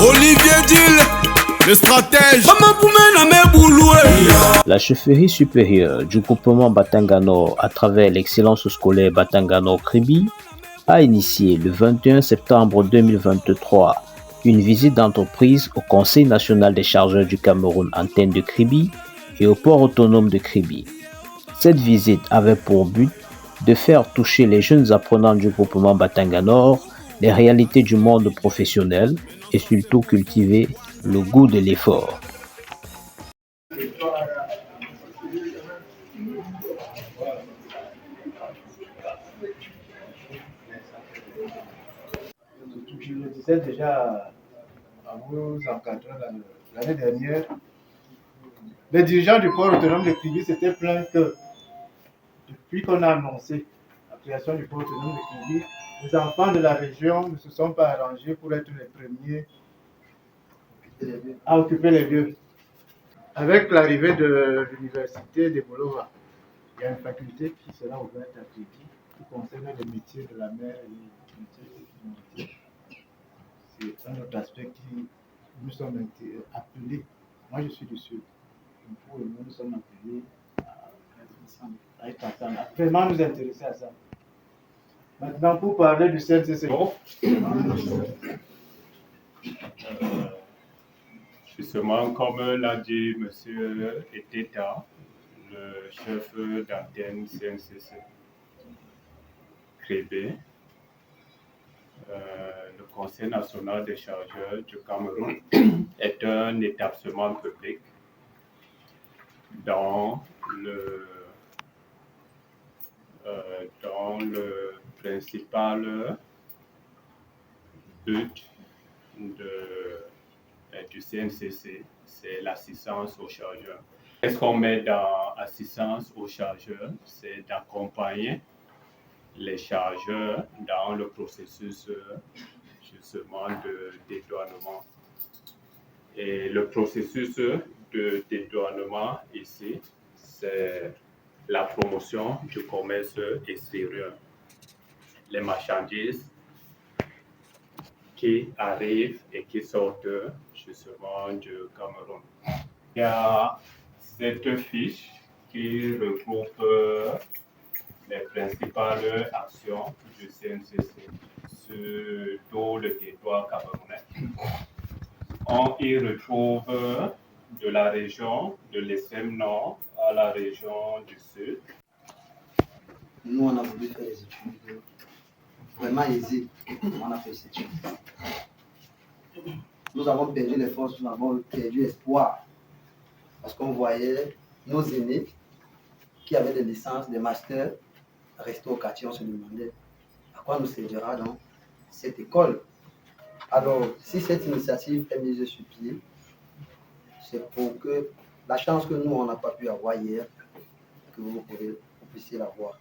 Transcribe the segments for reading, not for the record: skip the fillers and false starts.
Olivier Dill, le stratège. La chefferie supérieure du groupement Batangano à travers l'excellence scolaire Batangano Kribi a initié le 21 septembre 2023 une visite d'entreprise au Conseil national des chargeurs du Cameroun antenne de Kribi et au port autonome de Kribi. Cette visite avait pour but de faire toucher les jeunes apprenants du groupement Batangano les réalités du monde professionnel et surtout cultiver le goût de l'effort. Je le disais déjà à vos encadrants l'année dernière, les dirigeants du port autonome de Kribi s'étaient plaints que depuis qu'on a annoncé la création du port autonome de Kribi, les enfants de la région ne se sont pas arrangés pour être les premiers à occuper les lieux. Avec l'arrivée de l'université de Bolova, il y a une faculté qui sera ouverte à Kribi qui concerne les métiers de la mer et les métiers de c'est un autre aspect qui nous sommes appelés. Moi, je suis du Sud. Pour nous sommes appelés à être ensemble, à vraiment nous intéresser à ça. Maintenant, pour parler du CNCC. Justement, comme l'a dit M. Eteta, le chef d'antenne CNCC Kribi, le Conseil national des chargeurs du Cameroun est un établissement public dont le principal but du CNCC, c'est l'assistance aux chargeurs. Qu'est-ce qu'on met dans assistance aux chargeurs? C'est d'accompagner les chargeurs dans le processus justement de dédouanement. Et le processus de dédouanement ici, c'est la promotion du commerce extérieur. Les marchandises qui arrivent et qui sortent justement du Cameroun. Il y a cette fiche qui regroupe les principales actions du CNCC sur tout le territoire camerounais. On y retrouve de la région de l'extrême nord à la région du sud. Nous, on a voulu faire les études vraiment aisées. On a fait ces études. Nous avons perdu les forces, nous avons perdu espoir. Parce qu'on voyait nos aînés qui avaient des licences, des masters, rester au quartier, on se demandait à quoi nous servira donc cette école. Alors, si cette initiative est mise sur pied, c'est pour que la chance que nous, on n'a pas pu avoir hier, que vous puissiez l'avoir.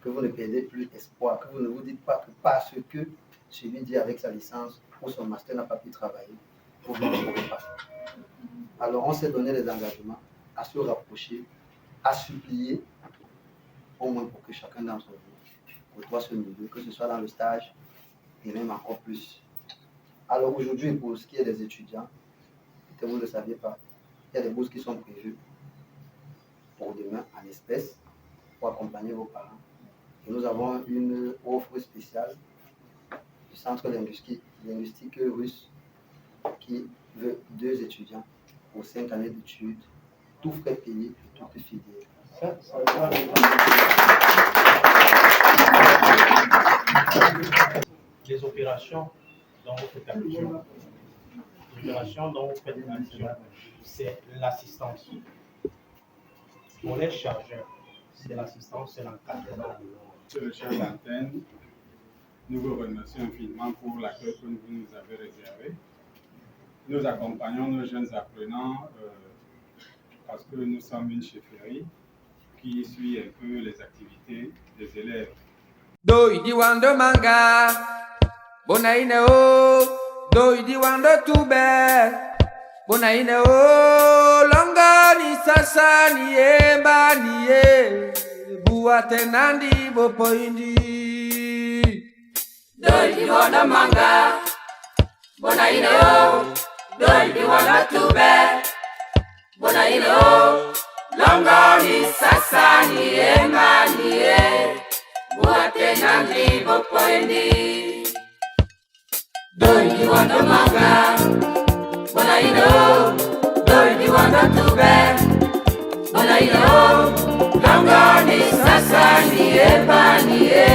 Que vous ne perdez plus espoir, que vous ne vous dites pas que parce que celui dit avec sa licence ou son master n'a pas pu travailler, vous ne pourrez pas. Alors, on s'est donné les engagements à se rapprocher, à supplier, au moins pour que chacun d'entre vous côtoie ce milieu, que ce soit dans le stage et même encore plus. Alors aujourd'hui, pour ce qui est des étudiants, que vous ne le saviez pas, il y a des bourses qui sont prévues pour demain en espèces pour accompagner vos parents. Et nous avons une offre spéciale du Centre linguistique russe qui veut 2 étudiants pour 5 années d'études, tout frais payé et tout fidèle. Les opérations dont vous faites allusion, c'est l'assistance. Pour les chargeurs, c'est l'assistance, c'est l'encadrement. Monsieur le chef d'antenne, nous vous remercions infiniment pour l'accueil que vous nous avez réservé. Nous accompagnons nos jeunes apprenants parce que nous sommes une chefferie qui suit un peu les activités des élèves. Doidi wando manga, bonaine o, doidi wando tube, bonaine o, longa ni sasa ni emba ni e, buate nandi bopoindi. Bonaino, doi di wanda tube. Bonaino, longoni sasani emanie. Buate nandi bopoendi. Doi di wanda manga. Bonaino, doi di wanda tube. Bonaino, longoni sasani emanie.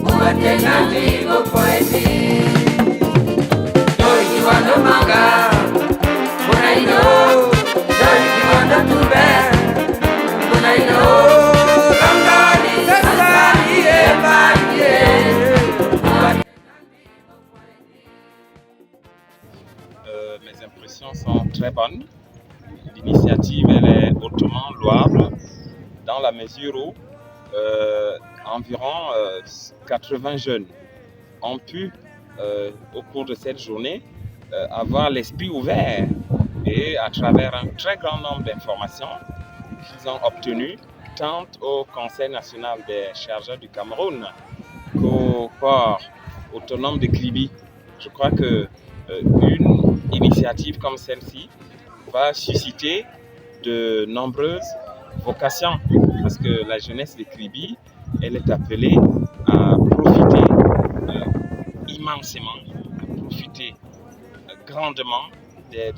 Buate nandi bopoendi. Doi di wanda manga. Bonaino, doi di wanda tube. Bonaino, longoni sasani emanie. Mes impressions sont très bonnes. L'initiative elle est hautement louable dans la mesure où environ 80 jeunes ont pu, au cours de cette journée, avoir l'esprit ouvert et à travers un très grand nombre d'informations qu'ils ont obtenues tant au Conseil national des chargeurs du Cameroun qu'au corps autonome de Kribi. Je crois que une initiative comme celle-ci va susciter de nombreuses vocations parce que la jeunesse de Kribi, elle est appelée à profiter immensément, à profiter grandement des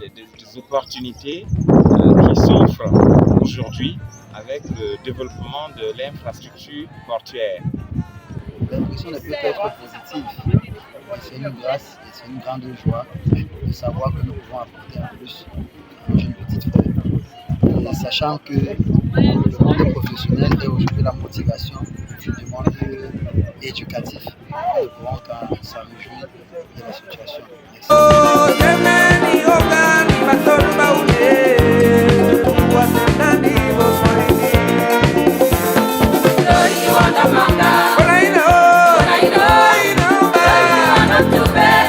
opportunités qui s'offrent aujourd'hui avec le développement de l'infrastructure portuaire. L'impression ne peut être positive. C'est une grâce et c'est une grande joie de savoir que nous pouvons apporter un plus à nos jeunes petites frères. En sachant que le monde professionnel est aujourd'hui la motivation du monde éducatif. Nous ne pourrons qu'à s'en réjouir de la situation. Merci.